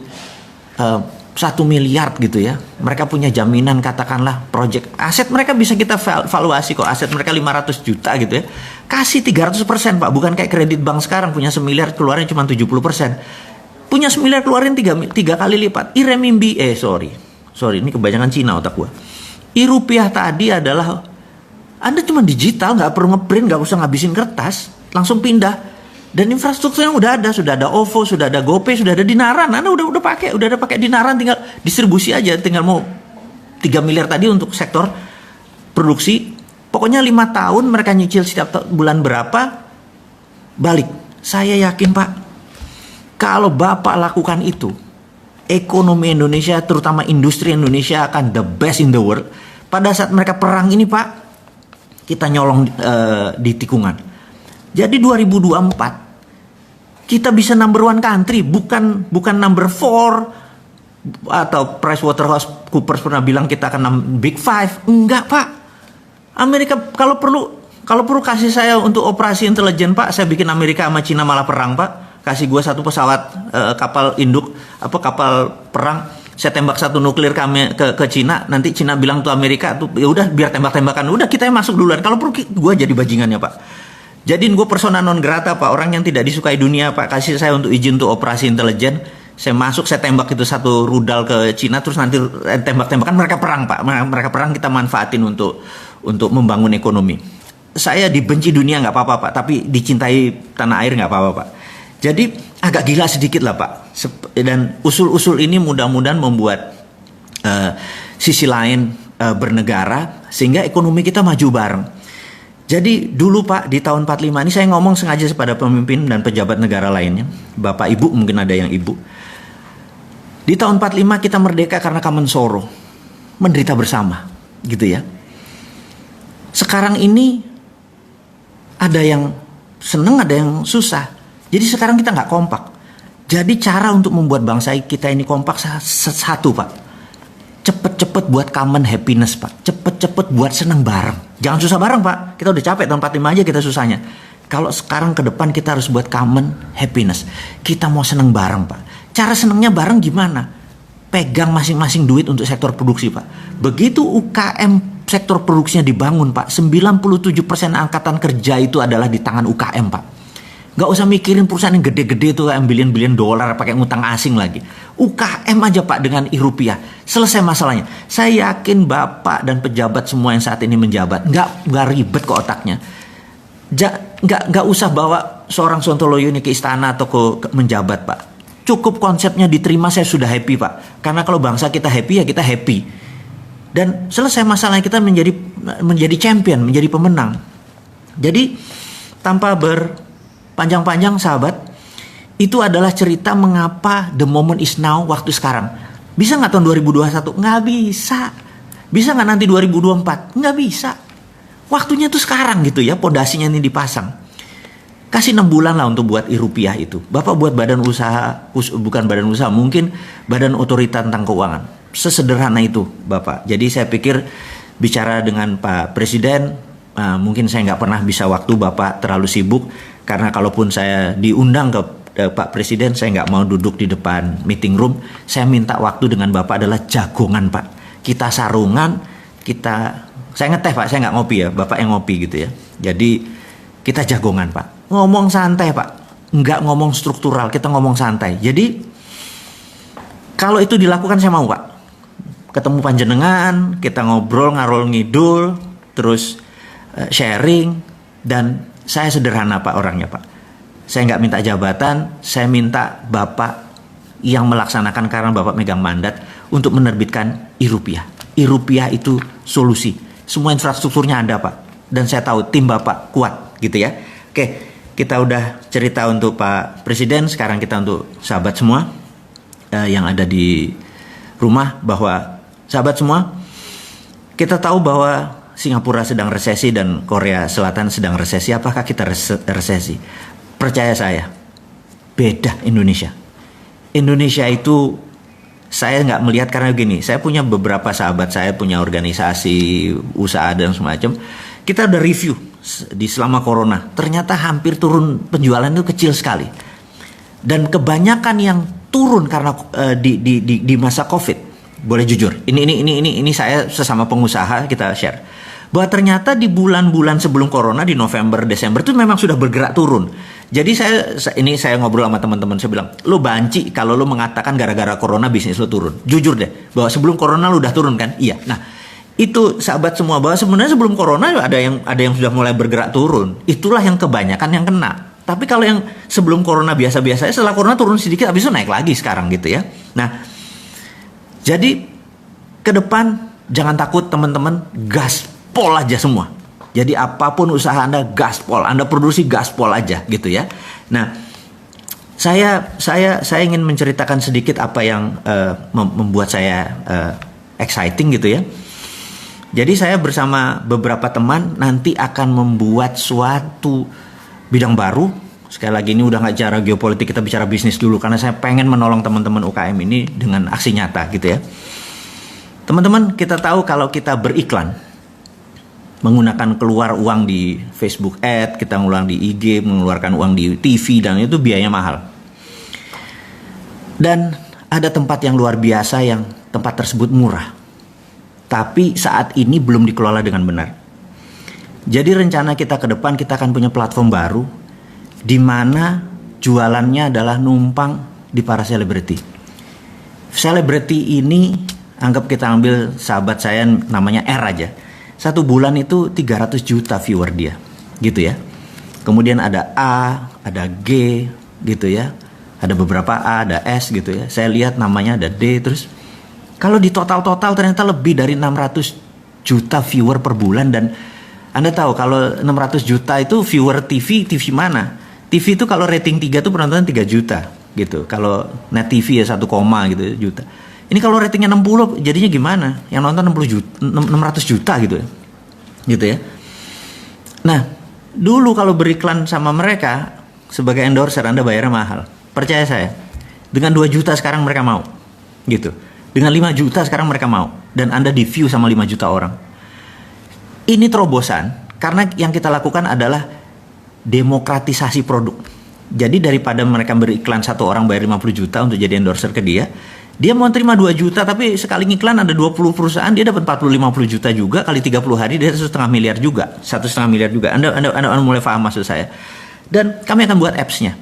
1 miliar gitu ya, mereka punya jaminan, katakanlah project aset mereka bisa kita valuasi kok, aset mereka 500 juta gitu ya, kasih 300% Pak, bukan kayak kredit bank sekarang punya 1 miliar keluarin cuma 70%, punya 1 miliar keluarin 3 kali lipat. E-renminbi, sorry ini kebanyakan Cina otak gua. E-rupiah tadi adalah Anda cuma digital, nggak perlu ngeprint, nggak usah ngabisin kertas, langsung pindah. Dan infrastrukturnya sudah ada OVO, sudah ada GoPay, sudah ada Dinaran. Anda udah ada pakai Dinaran, tinggal distribusi aja, tinggal mau 3 miliar tadi untuk sektor produksi. Pokoknya 5 tahun mereka nyicil setiap bulan berapa, balik. Saya yakin Pak, kalau Bapak lakukan itu, ekonomi Indonesia, terutama industri Indonesia akan the best in the world. Pada saat mereka perang ini Pak, kita nyolong di tikungan. Jadi 2024 kita bisa number 1 country, bukan number 4 atau PricewaterhouseCoopers pernah bilang kita akan Big 5. Enggak Pak. Amerika kalau perlu kasih saya untuk operasi intelijen Pak, saya bikin Amerika sama Cina malah perang Pak. Kasih gua 1 pesawat kapal induk, kapal perang, saya tembak 1 nuklir ke Cina, nanti Cina bilang tuh Amerika tuh ya udah biar tembak-tembakan, udah kita yang masuk duluan. Kalau perlu gua jadi bajingannya Pak. Jadiin gue persona non grata Pak, orang yang tidak disukai dunia Pak, kasih saya untuk izin untuk operasi intelijen, saya masuk, saya tembak itu 1 rudal ke Cina, terus nanti tembak-tembakan mereka perang Pak, mereka perang, kita manfaatin untuk membangun ekonomi. Saya dibenci dunia nggak apa-apa Pak, tapi dicintai tanah air nggak apa-apa Pak. Jadi agak gila sedikit lah Pak, dan usul-usul ini mudah-mudahan membuat sisi lain bernegara sehingga ekonomi kita maju bareng. Jadi dulu Pak, di tahun 45 ini saya ngomong sengaja kepada pemimpin dan pejabat negara lainnya, Bapak Ibu mungkin ada yang Ibu. Di tahun 45 kita merdeka karena Kamen Soro, menderita bersama, gitu ya. Sekarang ini ada yang seneng, ada yang susah. Jadi sekarang kita nggak kompak. Jadi cara untuk membuat bangsa kita ini kompak satu Pak. Cepet-cepet buat common happiness Pak. Cepet-cepet buat seneng bareng. Jangan susah bareng Pak. Kita udah capek tahun 45 aja kita susahnya. Kalau sekarang ke depan kita harus buat common happiness. Kita mau seneng bareng Pak. Cara senengnya bareng gimana? Pegang masing-masing duit untuk sektor produksi Pak. Begitu UKM sektor produksinya dibangun Pak, 97% angkatan kerja itu adalah di tangan UKM Pak. Gak usah mikirin perusahaan yang gede-gede itu kayak bilion-bilion dolar pakai ngutang asing lagi. UKM aja Pak dengan rupiah. Selesai masalahnya. Saya yakin Bapak dan pejabat semua yang saat ini menjabat nggak ribet ke otaknya. Nggak usah bawa seorang Sontoloyo ini ke istana atau ke menjabat Pak. Cukup konsepnya diterima, saya sudah happy Pak. Karena kalau bangsa kita happy ya kita happy. Dan selesai masalahnya, kita menjadi champion, menjadi pemenang. Jadi tanpa panjang-panjang sahabat, itu adalah cerita mengapa the moment is now, waktu sekarang. Bisa nggak tahun 2021? Nggak bisa. Bisa nggak nanti 2024? Nggak bisa. Waktunya tuh sekarang gitu ya, pondasinya ini dipasang. Kasih 6 bulan lah untuk buat rupiah itu. Bapak buat badan usaha, bukan badan usaha, mungkin badan otorita tentang keuangan. Sesederhana itu Bapak. Jadi saya pikir bicara dengan Pak Presiden, mungkin saya nggak pernah bisa waktu, Bapak terlalu sibuk. Karena kalaupun saya diundang ke Pak Presiden, saya nggak mau duduk di depan meeting room. Saya minta waktu dengan Bapak adalah jagongan Pak. Kita sarungan, saya ngeteh Pak, saya nggak ngopi ya, Bapak yang ngopi gitu ya. Jadi kita jagongan Pak. Ngomong santai Pak, nggak ngomong struktural, kita ngomong santai. Jadi kalau itu dilakukan saya mau Pak. Ketemu panjenengan, kita ngobrol, ngarol ngidul, terus sharing, dan saya sederhana Pak orangnya Pak. Saya nggak minta jabatan, saya minta Bapak yang melaksanakan karena Bapak megang mandat untuk menerbitkan e-rupiah. E-rupiah itu solusi. Semua infrastrukturnya ada Pak. Dan saya tahu tim Bapak kuat gitu ya. Oke, kita udah cerita untuk Pak Presiden, sekarang kita untuk sahabat semua yang ada di rumah, bahwa sahabat semua, kita tahu bahwa Singapura sedang resesi dan Korea Selatan sedang resesi. Apakah kita resesi? Percaya saya, beda Indonesia. Indonesia itu saya nggak melihat, karena gini, saya punya beberapa sahabat, saya punya organisasi, usaha dan semacam. Kita udah review di selama corona, ternyata hampir turun penjualan itu kecil sekali. Dan kebanyakan yang turun karena di masa COVID. Boleh jujur, ini saya sesama pengusaha kita share. Bahwa ternyata di bulan-bulan sebelum corona, di November, Desember itu memang sudah bergerak turun. Jadi saya ngobrol sama teman-teman, saya bilang, lo banci kalau lo mengatakan gara-gara corona bisnis lo turun. Jujur deh, bahwa sebelum corona lo udah turun kan? Iya. Nah, itu sahabat semua, bahwa sebenarnya sebelum corona ada yang sudah mulai bergerak turun. Itulah yang kebanyakan yang kena. Tapi kalau yang sebelum corona biasa-biasa, setelah corona turun sedikit, habis itu naik lagi sekarang gitu ya. Nah, jadi ke depan jangan takut teman-teman, gaspol aja semua. Jadi apapun usaha Anda gaspol, Anda produksi gaspol aja gitu ya. Nah, saya ingin menceritakan sedikit apa yang membuat saya exciting gitu ya. Jadi saya bersama beberapa teman nanti akan membuat suatu bidang baru. Sekali lagi ini udah nggak bicara geopolitik, kita bicara bisnis dulu, karena saya pengen menolong teman-teman UKM ini dengan aksi nyata gitu ya. Teman-teman, kita tahu kalau kita beriklan, menggunakan keluar uang di Facebook Ad, kita ngulang di IG, mengeluarkan uang di TV, dan itu biayanya mahal. Dan ada tempat yang luar biasa yang tempat tersebut murah, tapi saat ini belum dikelola dengan benar. Jadi rencana kita ke depan, kita akan punya platform baru di mana jualannya adalah numpang di para selebriti. Selebriti ini, anggap kita ambil sahabat saya namanya R aja. 1 bulan itu 300 juta viewer dia, gitu ya. Kemudian ada A, ada G, gitu ya. Ada beberapa A, ada S gitu ya. Saya lihat namanya ada D terus. Kalau di total ternyata lebih dari 600 juta viewer per bulan. Dan Anda tahu kalau 600 juta itu viewer TV mana? TV itu kalau rating 3 tuh penontonnya 3 juta gitu. Kalau net TV ya 1, gitu juta. Ini kalau ratingnya 60 jadinya gimana? Yang nonton 60 juta, 600 juta gitu ya. Gitu ya. Nah, dulu kalau beriklan sama mereka sebagai endorser Anda bayarnya mahal. Percaya saya. Dengan 2 juta sekarang mereka mau. Gitu. Dengan 5 juta sekarang mereka mau. Dan Anda di view sama 5 juta orang. Ini terobosan karena yang kita lakukan adalah demokratisasi produk. Jadi daripada mereka beriklan satu orang bayar 50 juta untuk jadi endorser ke dia mau terima 2 juta tapi sekali ngiklan ada 20 perusahaan, dia dapat 40-50 juta juga, kali 30 hari dia 1,5 miliar juga. 1,5 miliar juga. Anda mulai paham maksud saya. Dan kami akan buat apps-nya.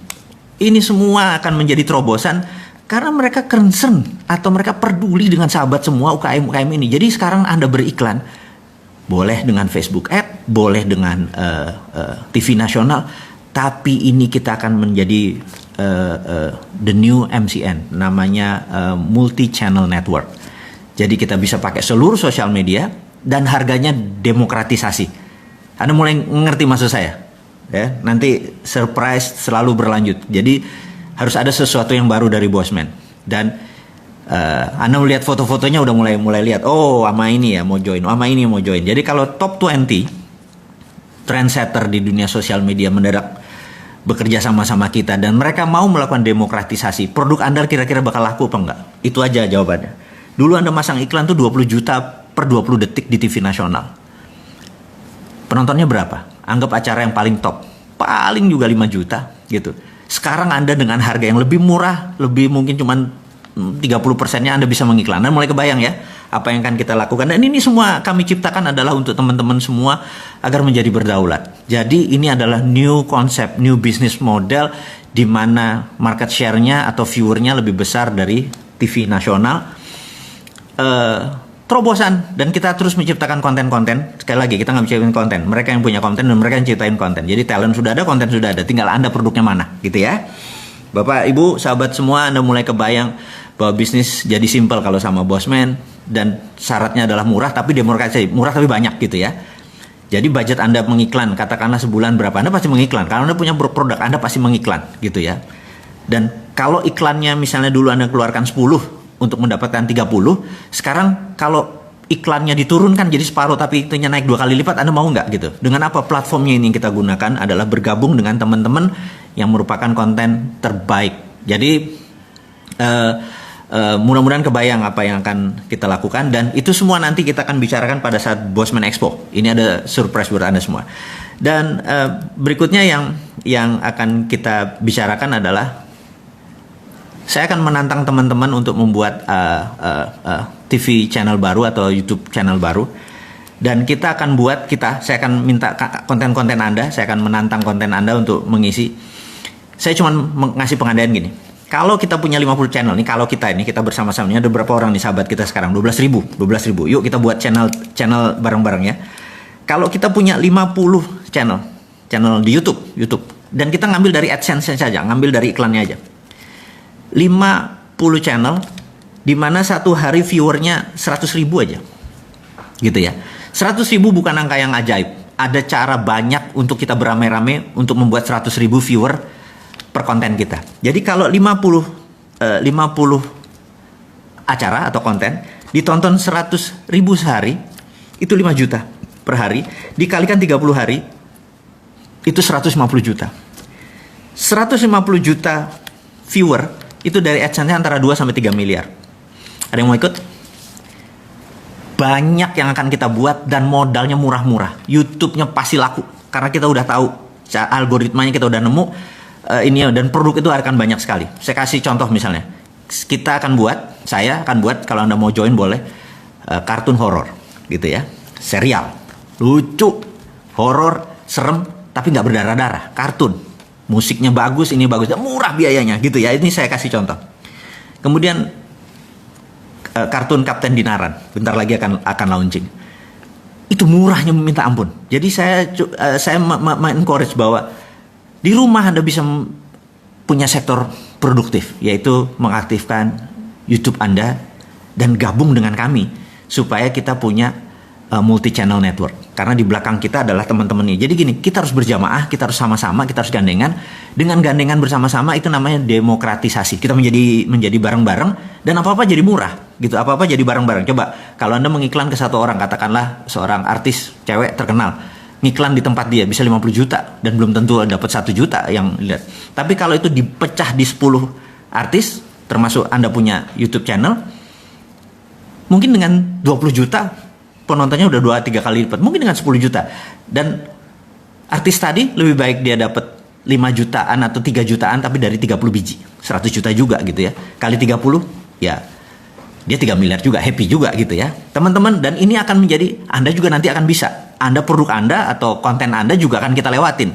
Ini semua akan menjadi terobosan karena mereka concern atau mereka peduli dengan sahabat semua UKM ini. Jadi sekarang Anda beriklan boleh dengan Facebook Ad, boleh dengan TV nasional, tapi ini kita akan menjadi the new MCN, namanya multi channel network. Jadi kita bisa pakai seluruh sosial media dan harganya demokratisasi. Anda mulai ngerti maksud saya? Ya, nanti surprise selalu berlanjut. Jadi harus ada sesuatu yang baru dari Bosman. Dan Anda melihat foto-fotonya udah mulai lihat, oh sama ini ya mau join, sama ini mau join. Jadi kalau top 20 trendsetter di dunia sosial media mendadak bekerja sama-sama kita dan mereka mau melakukan demokratisasi, produk Anda kira-kira bakal laku apa enggak? Itu aja jawabannya. Dulu Anda masang iklan tuh 20 juta per 20 detik di TV nasional. Penontonnya berapa? Anggap acara yang paling top, paling juga 5 juta gitu. Sekarang Anda dengan harga yang lebih murah, lebih mungkin cuman 30%-nya Anda bisa mengiklan. Dan mulai kebayang ya apa yang akan kita lakukan. Dan ini semua kami ciptakan adalah untuk teman-teman semua agar menjadi berdaulat. Jadi ini adalah new konsep, new business model di mana market share-nya atau viewer-nya lebih besar dari TV nasional. Terobosan, dan kita terus menciptakan konten-konten. Sekali lagi kita nggak menciptakan konten, mereka yang punya konten dan mereka yang ciptain konten. Jadi talent sudah ada, konten sudah ada, tinggal Anda produknya mana gitu ya. Bapak, Ibu, sahabat semua, Anda mulai kebayang bahwa bisnis jadi simpel kalau sama Bosman, dan syaratnya adalah murah tapi demokratisasi, murah tapi banyak gitu ya. Jadi budget Anda mengiklan, katakanlah sebulan berapa, Anda pasti mengiklan. Kalau Anda punya produk, Anda pasti mengiklan gitu ya. Dan kalau iklannya misalnya dulu Anda keluarkan 10 untuk mendapatkan 30, sekarang kalau iklannya diturunkan jadi separuh tapi itunya naik 2 kali lipat, Anda mau nggak gitu? Dengan apa? Platformnya ini yang kita gunakan adalah bergabung dengan teman-teman yang merupakan konten terbaik. Jadi mudah-mudahan kebayang apa yang akan kita lakukan, dan itu semua nanti kita akan bicarakan pada saat Bosman Expo. Ini ada surprise buat Anda semua. Dan berikutnya yang akan kita bicarakan adalah saya akan menantang teman-teman untuk membuat TV channel baru atau YouTube channel baru. Dan kita akan saya akan minta konten-konten Anda, saya akan menantang konten Anda untuk mengisi. Saya cuma ngasih pengandaian gini. Kalau kita punya 50 channel nih, kalau kita bersama-sama, ini ada berapa orang nih sahabat kita sekarang? 12.000. Yuk kita buat channel bareng-bareng ya. Kalau kita punya 50 channel di YouTube, dan kita ngambil dari AdSense saja, ngambil dari iklannya aja. 50 channel, di mana satu hari viewernya 100.000 aja. Gitu ya. 100.000 bukan angka yang ajaib. Ada cara banyak untuk kita beramai-ramai untuk membuat 100.000 viewer per konten kita. Jadi kalau 50 acara atau konten ditonton 100.000 sehari, itu 5 juta per hari, dikalikan 30 hari itu 150 juta. 150 juta viewer itu dari AdSense antara 2 sampai 3 miliar. Ada yang mau ikut? Banyak yang akan kita buat dan modalnya murah-murah. YouTube-nya pasti laku karena kita udah tahu algoritmanya, kita udah nemu ini, dan produk itu akan banyak sekali. Saya kasih contoh misalnya. Saya akan buat kalau Anda mau join boleh kartun horor gitu ya. Serial. Lucu, horor, serem tapi nggak berdarah-darah. Kartun. Musiknya bagus, ini bagus, dan murah biayanya gitu ya. Ini saya kasih contoh. Kemudian kartun Kapten Dinaran bentar lagi akan launching. Itu murahnya minta ampun. Jadi saya encourage bahwa di rumah Anda bisa punya sektor produktif, yaitu mengaktifkan YouTube Anda dan gabung dengan kami supaya kita punya multi channel network. Karena di belakang kita adalah teman-temannya. Jadi gini, kita harus berjamaah, kita harus sama-sama, kita harus gandengan. Dengan gandengan bersama-sama itu namanya demokratisasi. Kita menjadi bareng-bareng dan apa-apa jadi murah gitu. Apa-apa jadi bareng-bareng. Coba kalau Anda mengiklan ke satu orang, katakanlah seorang artis cewek terkenal, ngiklan di tempat dia bisa 50 juta dan belum tentu dapat 1 juta yang lihat. Tapi kalau itu dipecah di 10 artis, termasuk Anda punya YouTube channel, mungkin dengan 20 juta penontonnya udah 2-3 kali lipat, mungkin dengan 10 juta. Dan artis tadi lebih baik dia dapat 5 jutaan atau 3 jutaan tapi dari 30 biji, 100 juta juga gitu ya. Kali 30 ya dia 3 miliar juga, happy juga gitu ya. Teman-teman, dan ini akan menjadi, Anda juga nanti akan bisa. Anda produk Anda atau konten Anda juga akan kita lewatin.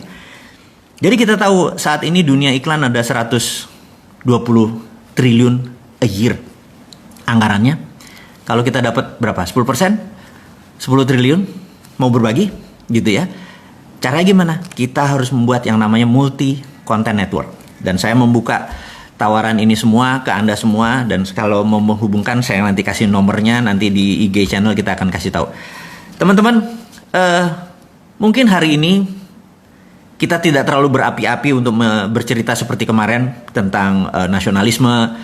Jadi kita tahu saat ini dunia iklan ada 120 triliun a year anggarannya. Kalau kita dapat berapa? 10%? 10 triliun mau berbagi gitu ya. Caranya gimana? Kita harus membuat yang namanya multi content network. Dan saya membuka tawaran ini semua ke Anda semua, dan kalau mau menghubungkan saya nanti kasih nomornya, nanti di IG channel kita akan kasih tahu. Teman-teman, mungkin hari ini kita tidak terlalu berapi-api untuk bercerita seperti kemarin tentang nasionalisme,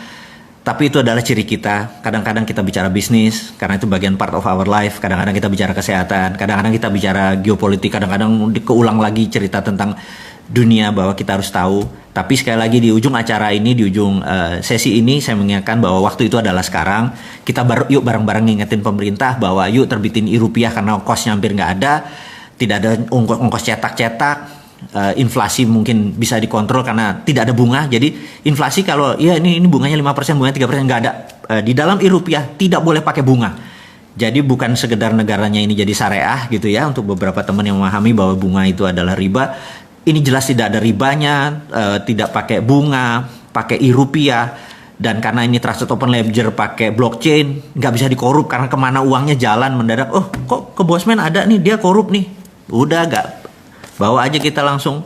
tapi itu adalah ciri kita. Kadang-kadang kita bicara bisnis karena itu bagian part of our life, kadang-kadang kita bicara kesehatan, kadang-kadang kita bicara geopolitik, kadang-kadang keulang lagi cerita tentang dunia bahwa kita harus tahu. Tapi sekali lagi di ujung acara ini, di ujung sesi ini saya mengingatkan bahwa waktu itu adalah sekarang. Kita yuk bareng-bareng ngingetin pemerintah bahwa yuk terbitin rupiah karena kosnya hampir nggak ada. Tidak ada ongkos cetak-cetak. Inflasi mungkin bisa dikontrol karena tidak ada bunga. Jadi inflasi kalau ya ini bunganya 5%, bunganya 3% nggak ada. Di dalam rupiah tidak boleh pakai bunga. Jadi bukan sekedar negaranya ini jadi syariah gitu ya, untuk beberapa teman yang memahami bahwa bunga itu adalah riba. Ini jelas tidak ada ribanya, tidak pakai bunga, pakai rupiah, dan karena ini trusted open ledger pakai blockchain, nggak bisa dikorup karena kemana uangnya jalan mendadak. Oh kok ke Bosman ada nih, dia korup nih. Udah nggak, bawa aja kita langsung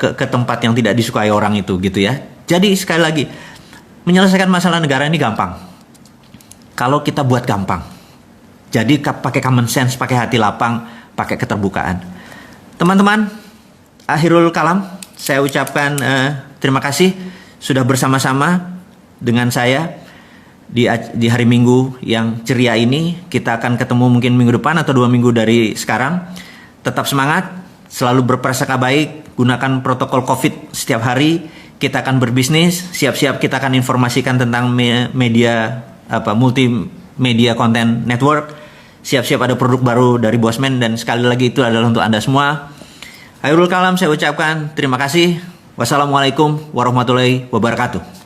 ke tempat yang tidak disukai orang itu gitu ya. Jadi sekali lagi, menyelesaikan masalah negara ini gampang kalau kita buat gampang. Jadi pakai common sense, pakai hati lapang, pakai keterbukaan. Teman-teman, akhirul kalam, saya ucapkan terima kasih sudah bersama-sama dengan saya di hari Minggu yang ceria ini. Kita akan ketemu mungkin minggu depan atau 2 minggu dari sekarang. Tetap semangat, selalu berprasangka baik, gunakan protokol COVID setiap hari. Kita akan berbisnis, siap-siap kita akan informasikan tentang media multimedia content network. Siap-siap ada produk baru dari Bosman, dan sekali lagi itu adalah untuk Anda semua. Akhirul kalam, saya ucapkan terima kasih. Wassalamualaikum warahmatullahi wabarakatuh.